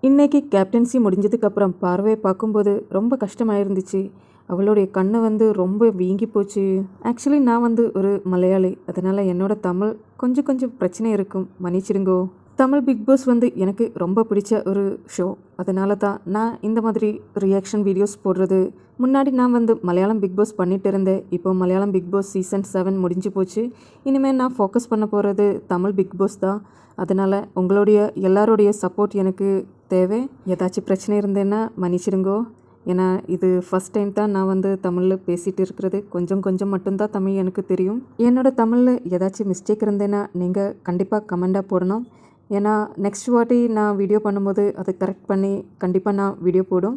இன்னைக்கு கேப்டன்சி முடிஞ்சதுக்கப்புறம் பார்வையை பார்க்கும்போது ரொம்ப கஷ்டமாக இருந்துச்சு. அவளுடைய கண்ணு ரொம்ப வீங்கி போச்சு. ஆக்சுவலி நான் ஒரு மலையாளி, அதனால் என்னோட தமிழ் கொஞ்சம் கொஞ்சம் பிரச்சனை இருக்கும், மன்னிச்சிடுங்கோ. தமிழ் பிக் பாஸ் எனக்கு ரொம்ப பிடிச்ச ஒரு ஷோ. அதனால தான் நான் இந்த மாதிரி ரியாக்ஷன் வீடியோஸ் போடுறது. முன்னாடி நான் மலையாளம் பிக் பாஸ் பண்ணிட்டு இருந்தேன். இப்போ மலையாளம் பிக் பாஸ் சீசன் 7 முடிஞ்சு போச்சு. இனிமேல் நான் ஃபோக்கஸ் பண்ண போகிறது தமிழ் பிக் பாஸ் தான். அதனால் உங்களுடைய எல்லாருடைய சப்போர்ட் எனக்கு தேவை. ஏதாச்சும் பிரச்சனை இருந்தேன்னா மன்னிச்சிடுங்கோ. ஏன்னா இது ஃபஸ்ட் டைம் தான் நான் தமிழில் பேசிகிட்டு இருக்கிறது. கொஞ்சம் கொஞ்சம் மட்டும்தான் தமிழ் எனக்கு தெரியும். என்னோடய தமிழில் ஏதாச்சும் மிஸ்டேக் இருந்தேன்னா நீங்கள் கண்டிப்பாக கமெண்டாக போடணும். ஏன்னா நெக்ஸ்ட் வாட்டி நான் வீடியோ பண்ணும்போது அதை கரெக்ட் பண்ணி கண்டிப்பாக நான் வீடியோ போடும்.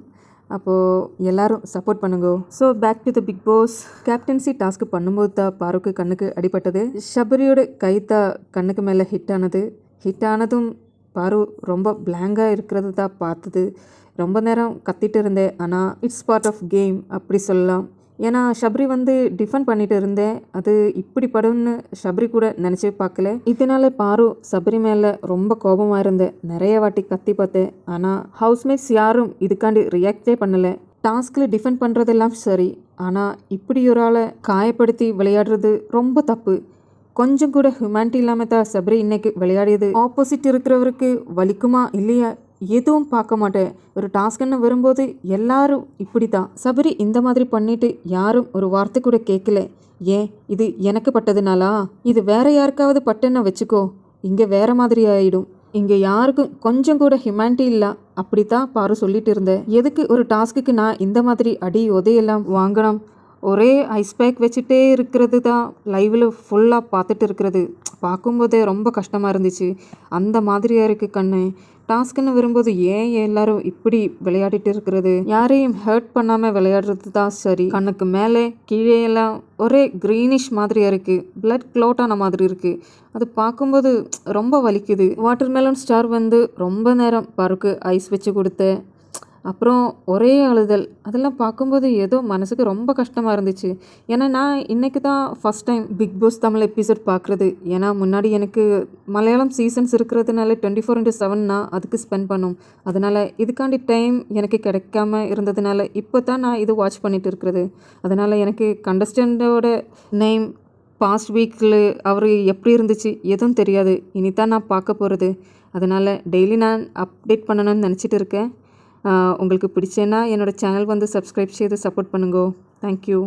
அப்போது எல்லாரும் சப்போர்ட் பண்ணுங்க. So back to the Bigg Boss. Captaincy டாஸ்க்கு பண்ணும்போது தான் பாருக்கு கண்ணுக்கு அடிபட்டது. ஷபரியோட கை தான் கண்ணுக்கு மேலே ஹிட் ஆனதும் பாரு ரொம்ப பிளாங்காக இருக்கிறது தான் பார்த்தது. ரொம்ப நேரம் கத்திட்டு இருந்தேன். ஆனால் இட்ஸ் பார்ட் ஆஃப் கேம் அப்படி சொல்லலாம். ஏன்னா ஷபரி டிஃபெண்ட் பண்ணிட்டு இருந்தேன். அது இப்படி படும்னு ஷபரி கூட நினச்சி பார்க்கல. இதனால பாரு ஷபரி மேலே ரொம்ப கோபமாக இருந்தேன். நிறைய வாட்டி கத்தி பார்த்தேன். ஆனால் ஹவுஸ்மேட்ஸ் யாரும் இதுக்காண்டி ரியாக்டே பண்ணலை. டாஸ்கில் டிஃபெண்ட் பண்ணுறதெல்லாம் சரி, ஆனால் இப்படி ஒரு ஆளை காயப்படுத்தி விளையாடுறது ரொம்ப தப்பு. கொஞ்சம் கூட ஹியூமனிட்டி இல்லாமல் தான் சபரி இன்னைக்கு விளையாடியது. ஆப்போசிட் இருக்கிறவருக்கு வலிக்குமா இல்லையா எதுவும் பார்க்க மாட்டேன். ஒரு டாஸ்க்னு வரும்போது எல்லாரும் இப்படி தான். சபரி இந்த மாதிரி பண்ணிட்டு யாரும் ஒரு வார்த்தை கூட கேட்கல. ஏன் இது எனக்கு பட்டதுனாலா? இது வேற யாருக்காவது பட்டுன்னு வச்சுக்கோ, இங்கே வேற மாதிரி ஆயிடும். இங்கே யாருக்கும் கொஞ்சம் கூட ஹியூமனிட்டி இல்லை. அப்படித்தான் பாரு சொல்லிட்டு இருந்தேன். எதுக்கு ஒரு டாஸ்க்குக்கு நான் இந்த மாதிரி அடி உதையெல்லாம் வாங்கணும்? ஒரே ஐஸ் பேக் வச்சுட்டே இருக்கிறது தான் லைவில் ஃபுல்லாக பார்த்துட்டு இருக்கிறது. பார்க்கும்போதே ரொம்ப கஷ்டமாக இருந்துச்சு. அந்த மாதிரியாக இருக்குது கண்ணு. டாஸ்க்குன்னு வரும்போது ஏன் எல்லாரும் இப்படி விளையாடிட்டு இருக்கிறது? யாரையும் ஹர்ட் பண்ணாமல் விளையாடுறது தான் சரி. கண்ணுக்கு மேலே கீழே எல்லாம் ஒரே க்ரீனிஷ் மாதிரியாக இருக்குது. பிளட் க்ளோட் ஆன மாதிரி இருக்குது. அது பார்க்கும்போது ரொம்ப வலிக்குது. வாட்டர்மெலன் ஸ்டார் ரொம்ப நேரம் பாருக்கு ஐஸ் வச்சு கொடுத்தேன். அப்புறம் ஒரே அழுதல். அதெல்லாம் பார்க்கும்போது ஏதோ மனசுக்கு ரொம்ப கஷ்டமாக இருந்துச்சு. ஏன்னா நான் இன்றைக்கி தான் first time Bigg Boss Tamil episode பார்க்குறது. ஏன்னா முன்னாடி எனக்கு மலையாளம் சீசன்ஸ் இருக்கிறதுனால 24/7 நான் அதுக்கு ஸ்பெண்ட் பண்ணும். அதனால் இதுக்காண்டி டைம் எனக்கு கிடைக்காம இருந்ததுனால இப்போ தான் நான் இது வாட்ச் பண்ணிட்டு இருக்கிறது. அதனால் எனக்கு கண்டஸ்டண்டோட நேம் பாஸ்ட் வீக்கில் அவர் எப்படி இருந்துச்சு எதுவும் தெரியாது. இனி தான் நான் பார்க்க போகிறது. அதனால் டெய்லி நான் அப்டேட் பண்ணணும்னு நினச்சிட்டு இருக்கேன். உங்களுக்கு பிடிச்சேன்னா என்னோடய சேனல் சப்ஸ்கிரைப் செய்து சப்போர்ட் பண்ணுங்க. தேங்க்யூ.